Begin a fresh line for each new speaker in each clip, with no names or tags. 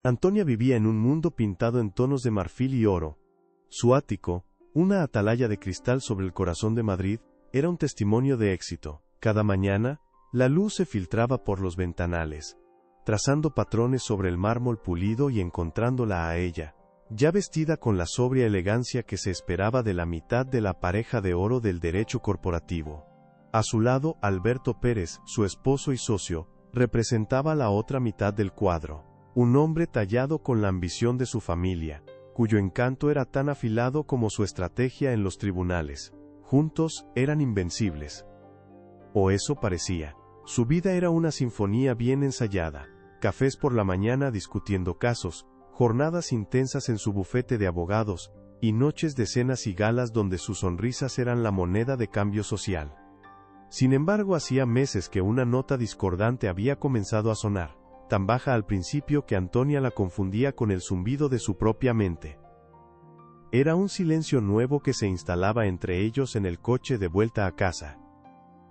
Antonia vivía en un mundo pintado en tonos de marfil y oro. Su ático, una atalaya de cristal sobre el corazón de Madrid, era un testimonio de éxito. Cada mañana, la luz se filtraba por los ventanales, trazando patrones sobre el mármol pulido y encontrándola a ella, ya vestida con la sobria elegancia que se esperaba de la mitad de la pareja de oro del derecho corporativo. A su lado, Alberto Pérez, su esposo y socio, representaba la otra mitad del cuadro, un hombre tallado con la ambición de su familia, cuyo encanto era tan afilado como su estrategia en los tribunales. Juntos, eran invencibles. O eso parecía. Su vida era una sinfonía bien ensayada, cafés por la mañana discutiendo casos, jornadas intensas en su bufete de abogados, y noches de cenas y galas donde sus sonrisas eran la moneda de cambio social. Sin embargo, hacía meses que una nota discordante había comenzado a sonar, tan baja al principio que Antonia la confundía con el zumbido de su propia mente. Era un silencio nuevo que se instalaba entre ellos en el coche de vuelta a casa.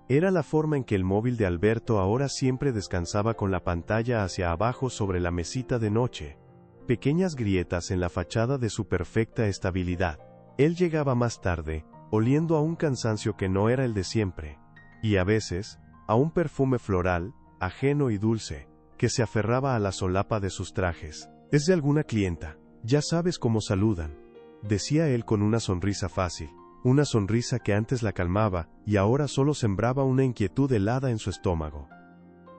Era la forma en que el móvil de Alberto ahora siempre descansaba con la pantalla hacia abajo sobre la mesita de noche. Pequeñas grietas en la fachada de su perfecta estabilidad. Él llegaba más tarde, oliendo a un cansancio que no era el de siempre. Y a veces, a un perfume floral, ajeno y dulce, que se aferraba a la solapa de sus trajes. «Es de alguna clienta. Ya sabes cómo saludan», decía él con una sonrisa fácil. Una sonrisa que antes la calmaba, y ahora solo sembraba una inquietud helada en su estómago.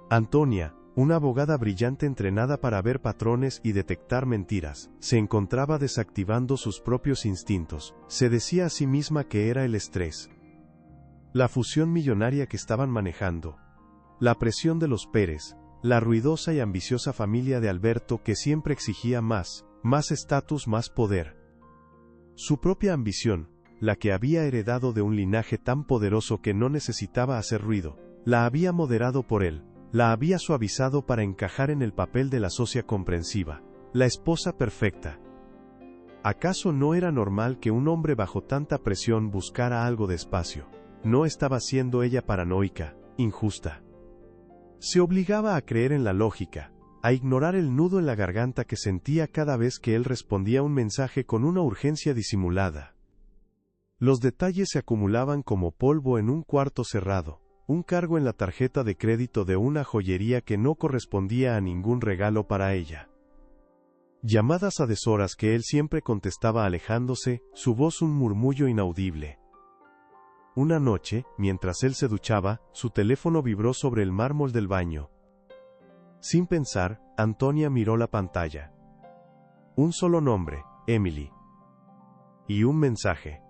Antonia, una abogada brillante entrenada para ver patrones y detectar mentiras, se encontraba desactivando sus propios instintos. Se decía a sí misma que era el estrés, la fusión millonaria que estaban manejando, la presión de los Pérez, la ruidosa y ambiciosa familia de Alberto que siempre exigía más estatus, más poder. Su propia ambición, la que había heredado de un linaje tan poderoso que no necesitaba hacer ruido, la había moderado por él, la había suavizado para encajar en el papel de la socia comprensiva, la esposa perfecta. ¿Acaso no era normal que un hombre bajo tanta presión buscara algo de espacio? ¿No estaba siendo ella paranoica, injusta? Se obligaba a creer en la lógica, a ignorar el nudo en la garganta que sentía cada vez que él respondía un mensaje con una urgencia disimulada. Los detalles se acumulaban como polvo en un cuarto cerrado, un cargo en la tarjeta de crédito de una joyería que no correspondía a ningún regalo para ella. Llamadas a deshoras que él siempre contestaba alejándose, su voz un murmullo inaudible. Una noche, mientras él se duchaba, su teléfono vibró sobre el mármol del baño. Sin pensar, Antonia miró la pantalla. Un solo nombre, Emily. Y un mensaje.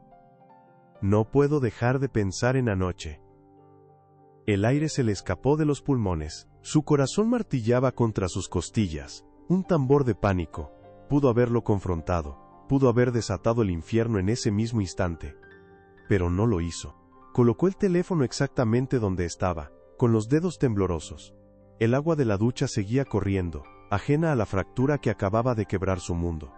No puedo dejar de pensar en anoche. El aire se le escapó de los pulmones. Su corazón martillaba contra sus costillas. Un tambor de pánico. Pudo haberlo confrontado. Pudo haber desatado el infierno en ese mismo instante. Pero no lo hizo. Colocó el teléfono exactamente donde estaba, con los dedos temblorosos. El agua de la ducha seguía corriendo, ajena a la fractura que acababa de quebrar su mundo.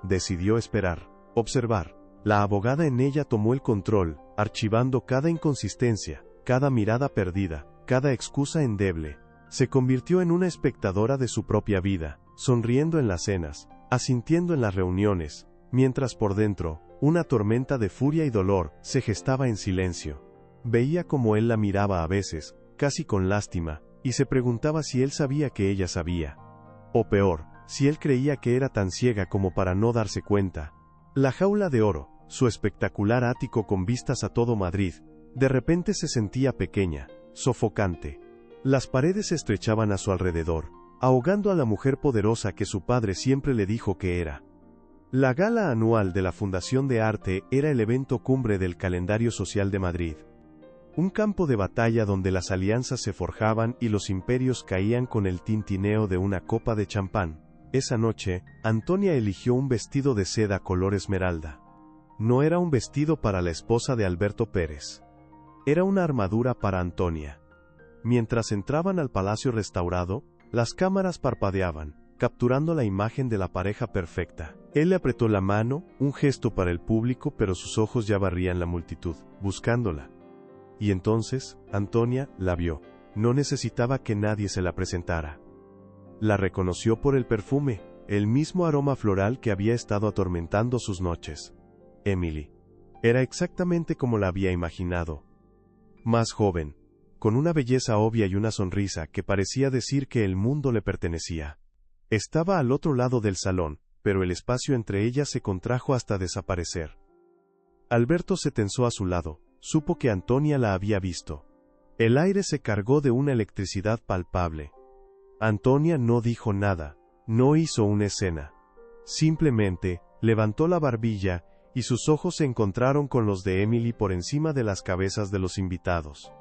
Decidió esperar, observar. La abogada en ella tomó el control, archivando cada inconsistencia, cada mirada perdida, cada excusa endeble. Se convirtió en una espectadora de su propia vida, sonriendo en las cenas, asintiendo en las reuniones, mientras por dentro, una tormenta de furia y dolor se gestaba en silencio. Veía cómo él la miraba a veces, casi con lástima, y se preguntaba si él sabía que ella sabía. O peor, si él creía que era tan ciega como para no darse cuenta. La jaula de oro, su espectacular ático con vistas a todo Madrid, de repente se sentía pequeña, sofocante. Las paredes se estrechaban a su alrededor, ahogando a la mujer poderosa que su padre siempre le dijo que era. La gala anual de la Fundación de Arte era el evento cumbre del calendario social de Madrid. Un campo de batalla donde las alianzas se forjaban y los imperios caían con el tintineo de una copa de champán. Esa noche, Antonia eligió un vestido de seda color esmeralda. No era un vestido para la esposa de Alberto Pérez. Era una armadura para Antonia. Mientras entraban al palacio restaurado, las cámaras parpadeaban, capturando la imagen de la pareja perfecta. Él le apretó la mano, un gesto para el público, pero sus ojos ya barrían la multitud, buscándola. Y entonces, Antonia la vio. No necesitaba que nadie se la presentara. La reconoció por el perfume, el mismo aroma floral que había estado atormentando sus noches. Emily. Era exactamente como la había imaginado. Más joven, con una belleza obvia y una sonrisa que parecía decir que el mundo le pertenecía. Estaba al otro lado del salón, pero el espacio entre ellas se contrajo hasta desaparecer. Alberto se tensó a su lado, supo que Antonia la había visto. El aire se cargó de una electricidad palpable. Antonia no dijo nada, no hizo una escena. Simplemente, levantó la barbilla, y sus ojos se encontraron con los de Emily por encima de las cabezas de los invitados.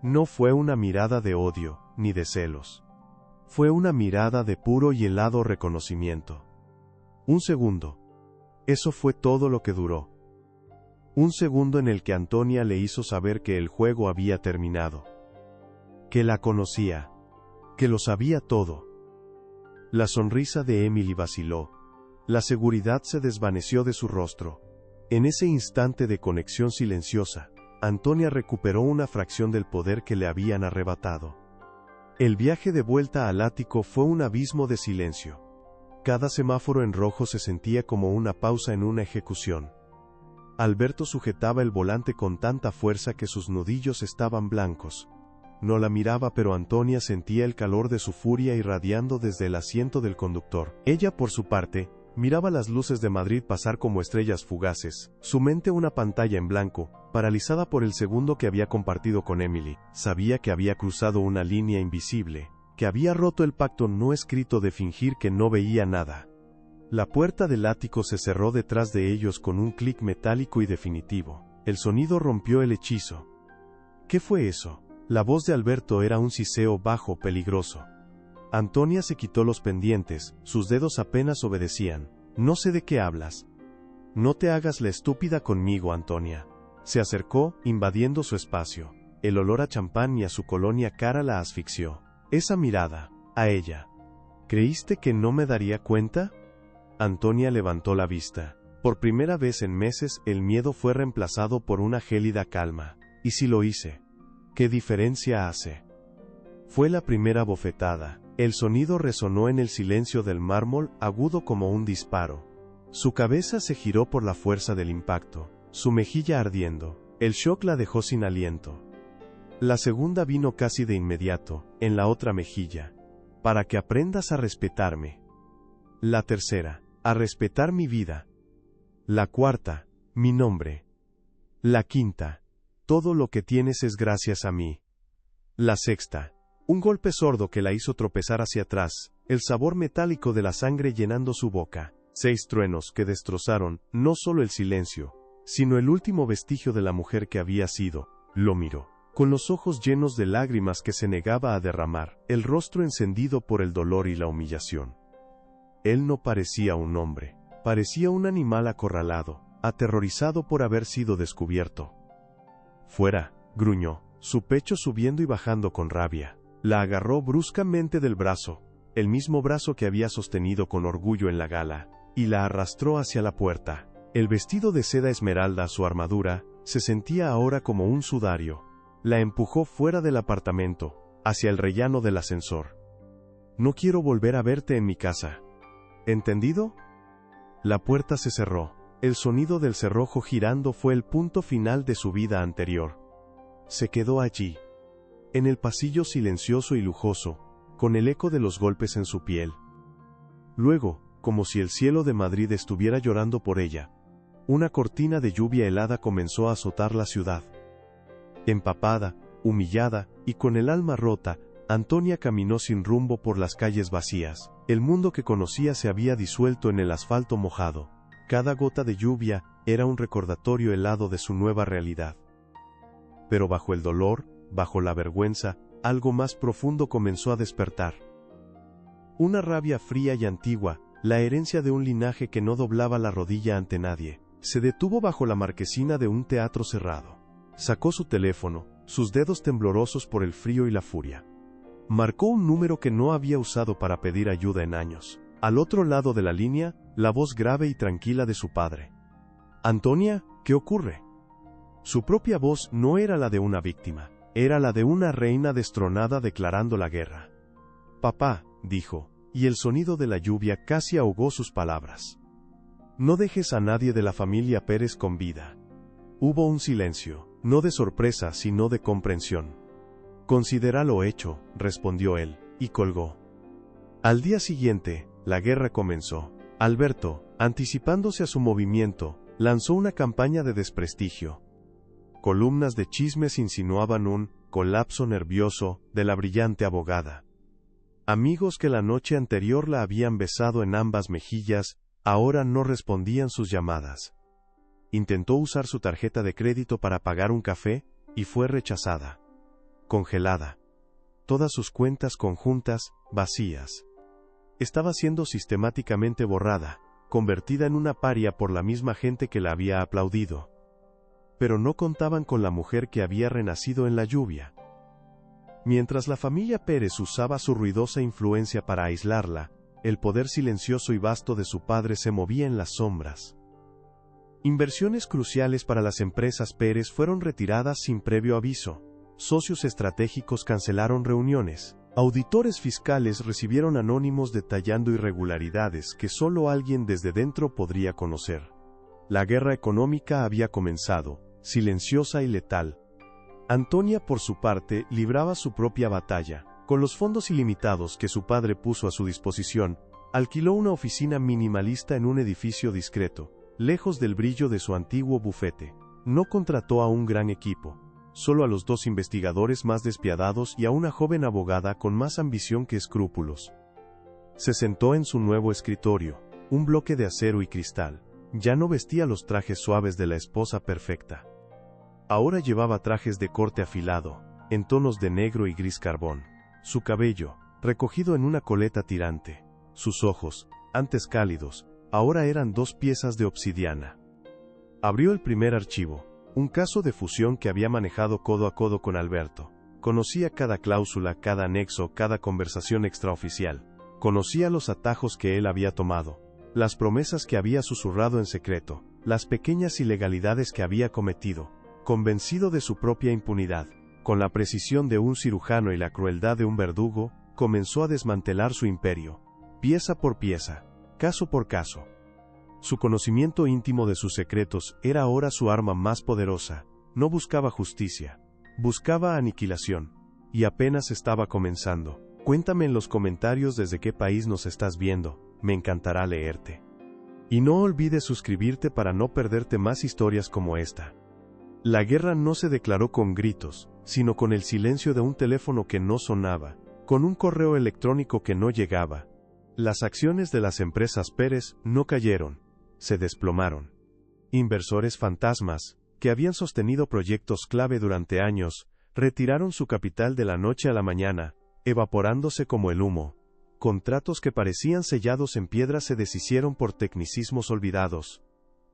No fue una mirada de odio, ni de celos. Fue una mirada de puro y helado reconocimiento. Un segundo. Eso fue todo lo que duró. Un segundo en el que Antonia le hizo saber que el juego había terminado. Que la conocía. Que lo sabía todo. La sonrisa de Emily vaciló. La seguridad se desvaneció de su rostro. En ese instante de conexión silenciosa, Antonia recuperó una fracción del poder que le habían arrebatado. El viaje de vuelta al ático fue un abismo de silencio. Cada semáforo en rojo se sentía como una pausa en una ejecución. Alberto sujetaba el volante con tanta fuerza que sus nudillos estaban blancos. No la miraba, pero Antonia sentía el calor de su furia irradiando desde el asiento del conductor. Ella, por su parte, miraba las luces de Madrid pasar como estrellas fugaces, su mente una pantalla en blanco, paralizada por el segundo que había compartido con Emily. Sabía que había cruzado una línea invisible, que había roto el pacto no escrito de fingir que no veía nada. La puerta del ático se cerró detrás de ellos con un clic metálico y definitivo. El sonido rompió el hechizo. ¿Qué fue eso? La voz de Alberto era un siseo bajo, peligroso. Antonia se quitó los pendientes, sus dedos apenas obedecían. No sé de qué hablas. No te hagas la estúpida conmigo, Antonia. Se acercó, invadiendo su espacio. El olor a champán y a su colonia cara la asfixió. Esa mirada, a ella. ¿Creíste que no me daría cuenta? Antonia levantó la vista. Por primera vez en meses, el miedo fue reemplazado por una gélida calma. ¿Y si lo hice? ¿Qué diferencia hace? Fue la primera bofetada. El sonido resonó en el silencio del mármol, agudo como un disparo. Su cabeza se giró por la fuerza del impacto, su mejilla ardiendo. El shock la dejó sin aliento. La segunda vino casi de inmediato, en la otra mejilla. Para que aprendas a respetarme. La tercera, a respetar mi vida. La cuarta, mi nombre. La quinta, todo lo que tienes es gracias a mí. La sexta, un golpe sordo que la hizo tropezar hacia atrás, el sabor metálico de la sangre llenando su boca. 6 truenos que destrozaron, no solo el silencio, sino el último vestigio de la mujer que había sido. Lo miró, con los ojos llenos de lágrimas que se negaba a derramar, el rostro encendido por el dolor y la humillación. Él no parecía un hombre, parecía un animal acorralado, aterrorizado por haber sido descubierto. Fuera, gruñó, su pecho subiendo y bajando con rabia. La agarró bruscamente del brazo, el mismo brazo que había sostenido con orgullo en la gala, y la arrastró hacia la puerta. El vestido de seda esmeralda, su armadura, se sentía ahora como un sudario. La empujó fuera del apartamento, hacia el rellano del ascensor. No quiero volver a verte en mi casa. ¿Entendido? La puerta se cerró. El sonido del cerrojo girando fue el punto final de su vida anterior. Se quedó allí, en el pasillo silencioso y lujoso, con el eco de los golpes en su piel. Luego, como si el cielo de Madrid estuviera llorando por ella, una cortina de lluvia helada comenzó a azotar la ciudad. Empapada, humillada, y con el alma rota, Antonia caminó sin rumbo por las calles vacías. El mundo que conocía se había disuelto en el asfalto mojado. Cada gota de lluvia era un recordatorio helado de su nueva realidad. Pero bajo el dolor, bajo la vergüenza, algo más profundo comenzó a despertar. Una rabia fría y antigua, la herencia de un linaje que no doblaba la rodilla ante nadie. Se detuvo bajo la marquesina de un teatro cerrado. Sacó su teléfono, sus dedos temblorosos por el frío y la furia. Marcó un número que no había usado para pedir ayuda en años. Al otro lado de la línea, la voz grave y tranquila de su padre. «Antonia, ¿qué ocurre?» Su propia voz no era la de una víctima, era la de una reina destronada declarando la guerra. «Papá», dijo, y el sonido de la lluvia casi ahogó sus palabras. No dejes a nadie de la familia Pérez con vida. Hubo un silencio, no de sorpresa sino de comprensión. Considera lo hecho, respondió él, y colgó. Al día siguiente, la guerra comenzó. Alberto, anticipándose a su movimiento, lanzó una campaña de desprestigio. Columnas de chismes insinuaban un colapso nervioso de la brillante abogada. Amigos que la noche anterior la habían besado en ambas mejillas, ahora no respondían sus llamadas. Intentó usar su tarjeta de crédito para pagar un café, y fue rechazada. Congelada. Todas sus cuentas conjuntas, vacías. Estaba siendo sistemáticamente borrada, convertida en una paria por la misma gente que la había aplaudido. Pero no contaban con la mujer que había renacido en la lluvia. Mientras la familia Pérez usaba su ruidosa influencia para aislarla, el poder silencioso y vasto de su padre se movía en las sombras. Inversiones cruciales para las empresas Pérez fueron retiradas sin previo aviso. Socios estratégicos cancelaron reuniones. Auditores fiscales recibieron anónimos detallando irregularidades que solo alguien desde dentro podría conocer. La guerra económica había comenzado, silenciosa y letal. Antonia, por su parte, libraba su propia batalla. Con los fondos ilimitados que su padre puso a su disposición, alquiló una oficina minimalista en un edificio discreto, lejos del brillo de su antiguo bufete. No contrató a un gran equipo, solo a los 2 investigadores más despiadados y a una joven abogada con más ambición que escrúpulos. Se sentó en su nuevo escritorio, un bloque de acero y cristal. Ya no vestía los trajes suaves de la esposa perfecta. Ahora llevaba trajes de corte afilado, en tonos de negro y gris carbón. Su cabello, recogido en una coleta tirante. Sus ojos, antes cálidos, ahora eran 2 piezas de obsidiana. Abrió el primer archivo, un caso de fusión que había manejado codo a codo con Alberto. Conocía cada cláusula, cada anexo, cada conversación extraoficial. Conocía los atajos que él había tomado, las promesas que había susurrado en secreto, las pequeñas ilegalidades que había cometido. Convencido de su propia impunidad, con la precisión de un cirujano y la crueldad de un verdugo, comenzó a desmantelar su imperio, pieza por pieza, caso por caso. Su conocimiento íntimo de sus secretos era ahora su arma más poderosa. No buscaba justicia, buscaba aniquilación, y apenas estaba comenzando. Cuéntame en los comentarios desde qué país nos estás viendo, me encantará leerte. Y no olvides suscribirte para no perderte más historias como esta. La guerra no se declaró con gritos, sino con el silencio de un teléfono que no sonaba, con un correo electrónico que no llegaba. Las acciones de las empresas Pérez no cayeron, se desplomaron. Inversores fantasmas, que habían sostenido proyectos clave durante años, retiraron su capital de la noche a la mañana, evaporándose como el humo. Contratos que parecían sellados en piedra se deshicieron por tecnicismos olvidados.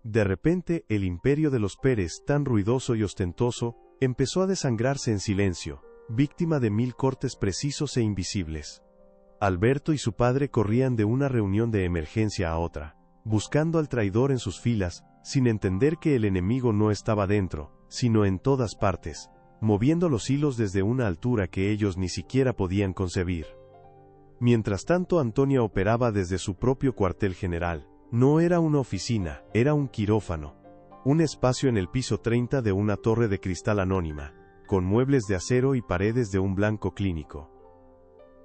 De repente, el imperio de los Pérez, tan ruidoso y ostentoso, empezó a desangrarse en silencio, víctima de 1000 cortes precisos e invisibles. Alberto y su padre corrían de una reunión de emergencia a otra, buscando al traidor en sus filas, sin entender que el enemigo no estaba dentro, sino en todas partes, moviendo los hilos desde una altura que ellos ni siquiera podían concebir. Mientras tanto, Antonia operaba desde su propio cuartel general. No era una oficina, era un quirófano. Un espacio en el piso 30 de una torre de cristal anónima, con muebles de acero y paredes de un blanco clínico.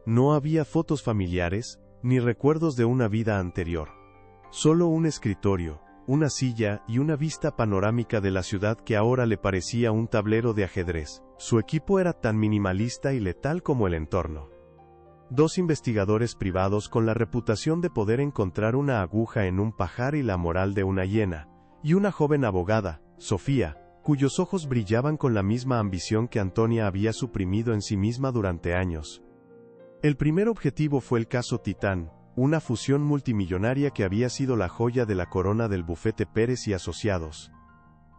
No había fotos familiares, ni recuerdos de una vida anterior. Solo un escritorio, una silla y una vista panorámica de la ciudad que ahora le parecía un tablero de ajedrez. Su equipo era tan minimalista y letal como el entorno. 2 investigadores privados con la reputación de poder encontrar una aguja en un pajar y la moral de una hiena, y una joven abogada, Sofía, cuyos ojos brillaban con la misma ambición que Antonia había suprimido en sí misma durante años. El primer objetivo fue el caso Titán, una fusión multimillonaria que había sido la joya de la corona del bufete Pérez y Asociados.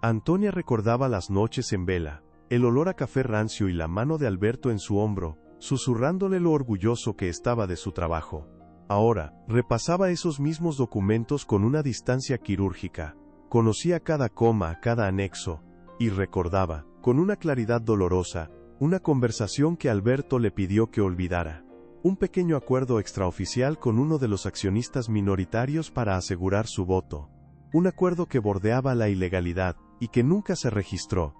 Antonia recordaba las noches en vela, el olor a café rancio y la mano de Alberto en su hombro, susurrándole lo orgulloso que estaba de su trabajo. Ahora, repasaba esos mismos documentos con una distancia quirúrgica, conocía cada coma, cada anexo, y recordaba, con una claridad dolorosa, una conversación que Alberto le pidió que olvidara. Un pequeño acuerdo extraoficial con uno de los accionistas minoritarios para asegurar su voto. Un acuerdo que bordeaba la ilegalidad y que nunca se registró.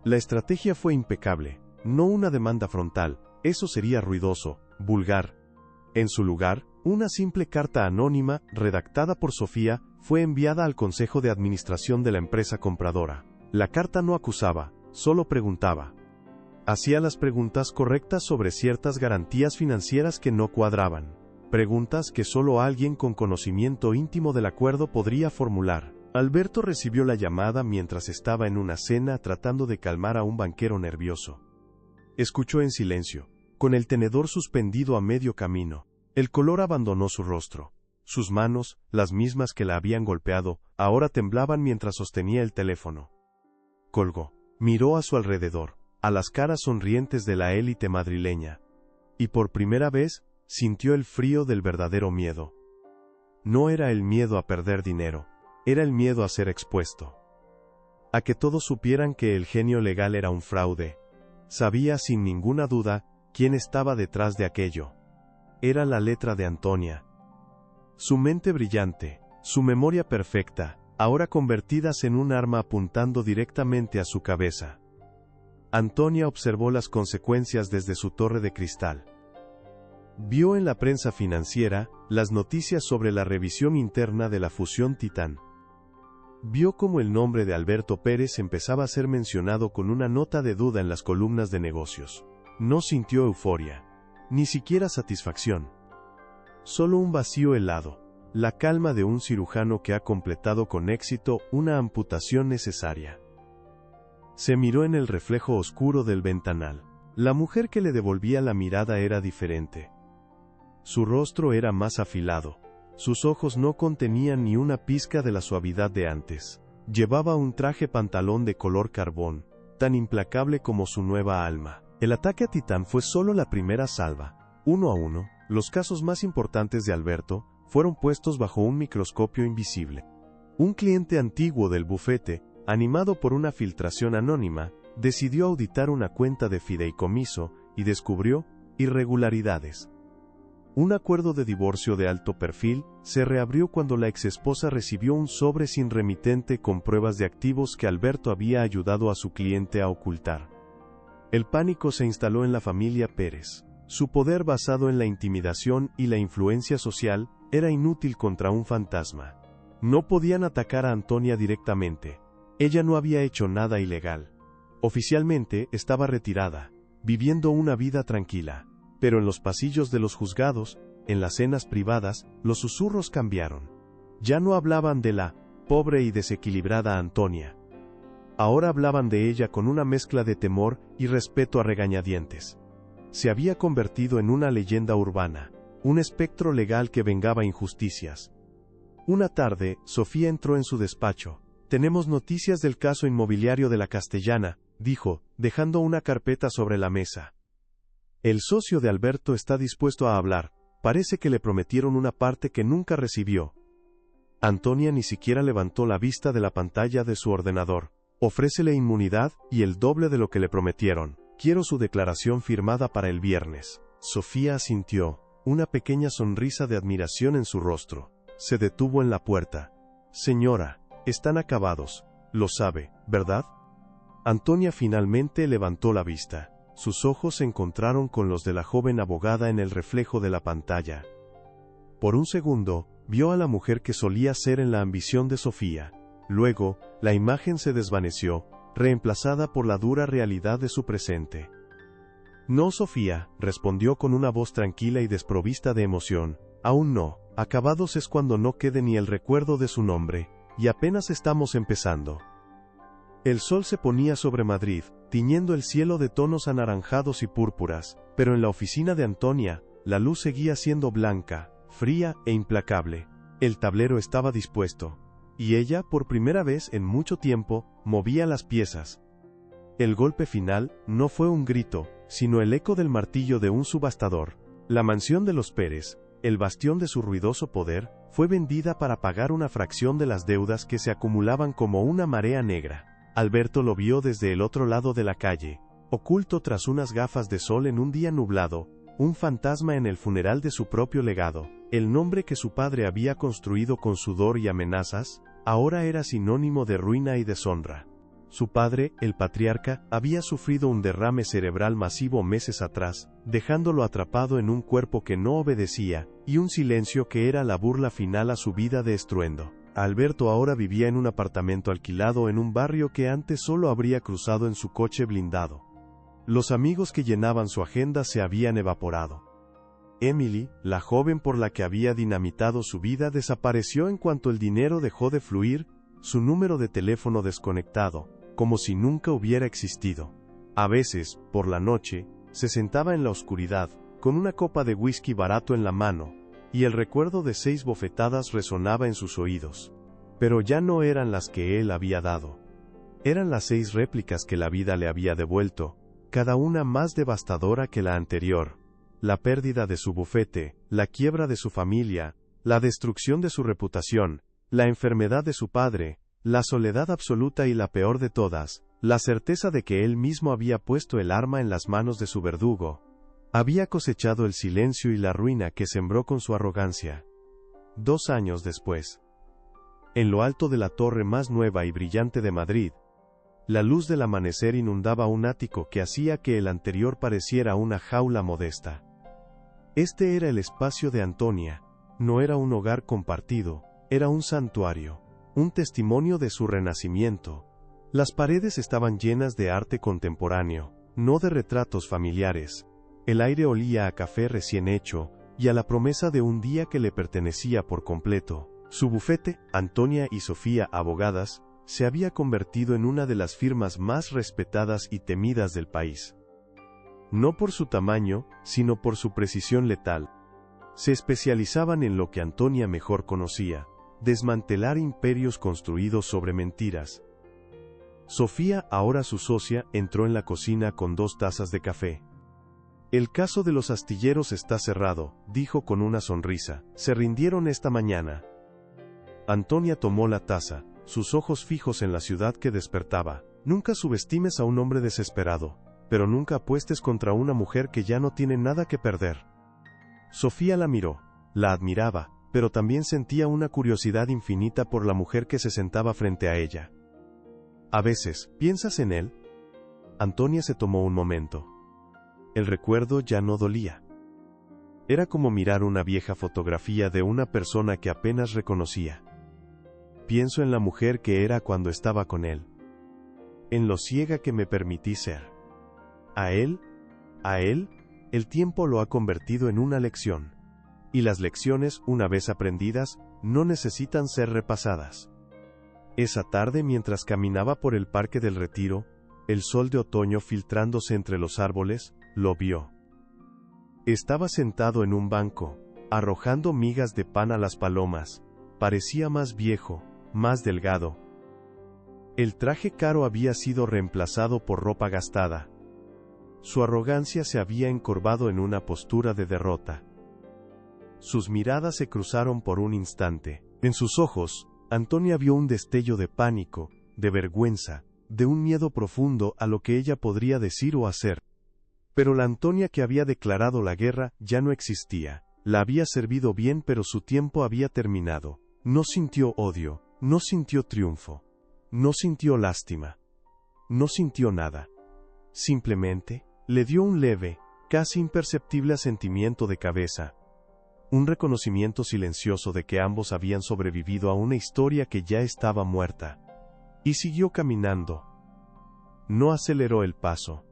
La estrategia fue impecable, no una demanda frontal, eso sería ruidoso, vulgar. En su lugar, una simple carta anónima, redactada por Sofía, fue enviada al consejo de administración de la empresa compradora. La carta no acusaba, solo preguntaba. Hacía las preguntas correctas sobre ciertas garantías financieras que no cuadraban. Preguntas que solo alguien con conocimiento íntimo del acuerdo podría formular. Alberto recibió la llamada mientras estaba en una cena tratando de calmar a un banquero nervioso. Escuchó en silencio, con el tenedor suspendido a medio camino. El color abandonó su rostro. Sus manos, las mismas que la habían golpeado, ahora temblaban mientras sostenía el teléfono. Colgó. Miró a su alrededor, a las caras sonrientes de la élite madrileña. Y por primera vez, sintió el frío del verdadero miedo. No era el miedo a perder dinero, era el miedo a ser expuesto. A que todos supieran que el genio legal era un fraude. Sabía sin ninguna duda quién estaba detrás de aquello. Era la letra de Antonia. Su mente brillante, su memoria perfecta, ahora convertidas en un arma apuntando directamente a su cabeza. Antonia observó las consecuencias desde su torre de cristal. Vio en la prensa financiera las noticias sobre la revisión interna de la fusión Titán. Vio cómo el nombre de Alberto Pérez empezaba a ser mencionado con una nota de duda en las columnas de negocios. No sintió euforia, ni siquiera satisfacción. Solo un vacío helado, la calma de un cirujano que ha completado con éxito una amputación necesaria. Se miró en el reflejo oscuro del ventanal. La mujer que le devolvía la mirada era diferente. Su rostro era más afilado. Sus ojos no contenían ni una pizca de la suavidad de antes. Llevaba un traje pantalón de color carbón, tan implacable como su nueva alma. El ataque a Titán fue solo la primera salva. Uno a uno, los casos más importantes de Alberto fueron puestos bajo un microscopio invisible. Un cliente antiguo del bufete, animado por una filtración anónima, decidió auditar una cuenta de fideicomiso y descubrió irregularidades. Un acuerdo de divorcio de alto perfil se reabrió cuando la exesposa recibió un sobre sin remitente con pruebas de activos que Alberto había ayudado a su cliente a ocultar. El pánico se instaló en la familia Pérez. Su poder basado en la intimidación y la influencia social era inútil contra un fantasma. No podían atacar a Antonia directamente. Ella no había hecho nada ilegal. Oficialmente estaba retirada, viviendo una vida tranquila. Pero en los pasillos de los juzgados, en las cenas privadas, los susurros cambiaron. Ya no hablaban de la pobre y desequilibrada Antonia. Ahora hablaban de ella con una mezcla de temor y respeto a regañadientes. Se había convertido en una leyenda urbana, un espectro legal que vengaba injusticias. Una tarde, Sofía entró en su despacho. «Tenemos noticias del caso inmobiliario de la Castellana», dijo, dejando una carpeta sobre la mesa. El socio de Alberto está dispuesto a hablar, parece que le prometieron una parte que nunca recibió. Antonia ni siquiera levantó la vista de la pantalla de su ordenador. Ofrécele inmunidad y el doble de lo que le prometieron. Quiero su declaración firmada para el viernes. Sofía asintió, una pequeña sonrisa de admiración en su rostro. Se detuvo en la puerta. Señora, están acabados. Lo sabe, ¿verdad? Antonia finalmente levantó la vista. Sus ojos se encontraron con los de la joven abogada en el reflejo de la pantalla. Por un segundo, vio a la mujer que solía ser en la ambición de Sofía. Luego, la imagen se desvaneció, reemplazada por la dura realidad de su presente. No, Sofía, respondió con una voz tranquila y desprovista de emoción. Aún no. Acabados es cuando no quede ni el recuerdo de su nombre, y apenas estamos empezando. El sol se ponía sobre Madrid, tiñendo el cielo de tonos anaranjados y púrpuras, pero en la oficina de Antonia, la luz seguía siendo blanca, fría e implacable. El tablero estaba dispuesto, y ella, por primera vez en mucho tiempo, movía las piezas. El golpe final no fue un grito, sino el eco del martillo de un subastador. La mansión de los Pérez, el bastión de su ruidoso poder, fue vendida para pagar una fracción de las deudas que se acumulaban como una marea negra. Alberto lo vio desde el otro lado de la calle, oculto tras unas gafas de sol en un día nublado, un fantasma en el funeral de su propio legado. El nombre que su padre había construido con sudor y amenazas, ahora era sinónimo de ruina y deshonra. Su padre, el patriarca, había sufrido un derrame cerebral masivo meses atrás, dejándolo atrapado en un cuerpo que no obedecía, y un silencio que era la burla final a su vida de estruendo. Alberto ahora vivía en un apartamento alquilado en un barrio que antes solo habría cruzado en su coche blindado. Los amigos que llenaban su agenda se habían evaporado. Emily, la joven por la que había dinamitado su vida, desapareció en cuanto el dinero dejó de fluir, su número de teléfono desconectado, como si nunca hubiera existido. A veces, por la noche, se sentaba en la oscuridad, con una copa de whisky barato en la mano, y el recuerdo de 6 bofetadas resonaba en sus oídos. Pero ya no eran las que él había dado. Eran las 6 réplicas que la vida le había devuelto, cada una más devastadora que la anterior. La pérdida de su bufete, la quiebra de su familia, la destrucción de su reputación, la enfermedad de su padre, la soledad absoluta y la peor de todas, la certeza de que él mismo había puesto el arma en las manos de su verdugo. Había cosechado el silencio y la ruina que sembró con su arrogancia. 2 años después, en lo alto de la torre más nueva y brillante de Madrid, la luz del amanecer inundaba un ático que hacía que el anterior pareciera una jaula modesta. Este era el espacio de Antonia. No era un hogar compartido, era un santuario, un testimonio de su renacimiento. Las paredes estaban llenas de arte contemporáneo, no de retratos familiares. El aire olía a café recién hecho, y a la promesa de un día que le pertenecía por completo. Su bufete, Antonia y Sofía Abogadas, se había convertido en una de las firmas más respetadas y temidas del país. No por su tamaño, sino por su precisión letal. Se especializaban en lo que Antonia mejor conocía: desmantelar imperios construidos sobre mentiras. Sofía, ahora su socia, entró en la cocina con 2 tazas de café. El caso de los astilleros está cerrado, dijo con una sonrisa. Se rindieron esta mañana. Antonia tomó la taza, sus ojos fijos en la ciudad que despertaba. Nunca subestimes a un hombre desesperado, pero nunca apuestes contra una mujer que ya no tiene nada que perder. Sofía la miró, la admiraba, pero también sentía una curiosidad infinita por la mujer que se sentaba frente a ella. A veces, ¿piensas en él? Antonia se tomó un momento. El recuerdo ya no dolía. Era como mirar una vieja fotografía de una persona que apenas reconocía. Pienso en la mujer que era cuando estaba con él. En lo ciega que me permití ser. A él, el tiempo lo ha convertido en una lección. Y las lecciones, una vez aprendidas, no necesitan ser repasadas. Esa tarde, mientras caminaba por el Parque del Retiro, el sol de otoño filtrándose entre los árboles, lo vio. Estaba sentado en un banco, arrojando migas de pan a las palomas. Parecía más viejo, más delgado. El traje caro había sido reemplazado por ropa gastada. Su arrogancia se había encorvado en una postura de derrota. Sus miradas se cruzaron por un instante. En sus ojos, Antonia vio un destello de pánico, de vergüenza, de un miedo profundo a lo que ella podría decir o hacer. Pero la Antonia que había declarado la guerra ya no existía. La había servido bien, pero su tiempo había terminado. No sintió odio, no sintió triunfo, no sintió lástima, no sintió nada. Simplemente, le dio un leve, casi imperceptible asentimiento de cabeza. Un reconocimiento silencioso de que ambos habían sobrevivido a una historia que ya estaba muerta. Y siguió caminando. No aceleró el paso.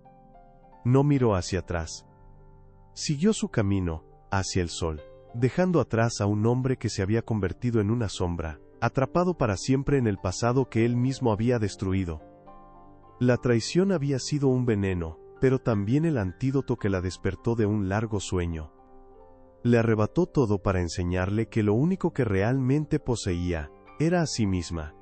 No miró hacia atrás. Siguió su camino, hacia el sol, dejando atrás a un hombre que se había convertido en una sombra, atrapado para siempre en el pasado que él mismo había destruido. La traición había sido un veneno, pero también el antídoto que la despertó de un largo sueño. Le arrebató todo para enseñarle que lo único que realmente poseía era a sí misma.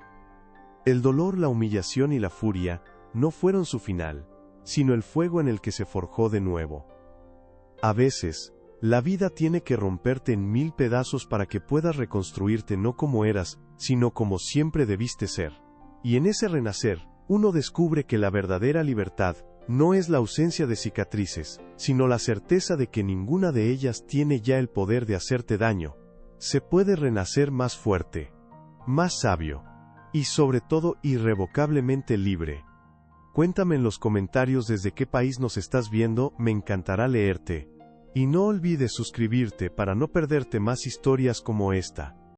El dolor, la humillación y la furia no fueron su final, sino el fuego en el que se forjó de nuevo. A veces, la vida tiene que romperte en 1000 pedazos para que puedas reconstruirte no como eras, sino como siempre debiste ser. Y en ese renacer, uno descubre que la verdadera libertad no es la ausencia de cicatrices, sino la certeza de que ninguna de ellas tiene ya el poder de hacerte daño. Se puede renacer más fuerte, más sabio, y sobre todo irrevocablemente libre. Cuéntame en los comentarios desde qué país nos estás viendo, me encantará leerte. Y no olvides suscribirte para no perderte más historias como esta.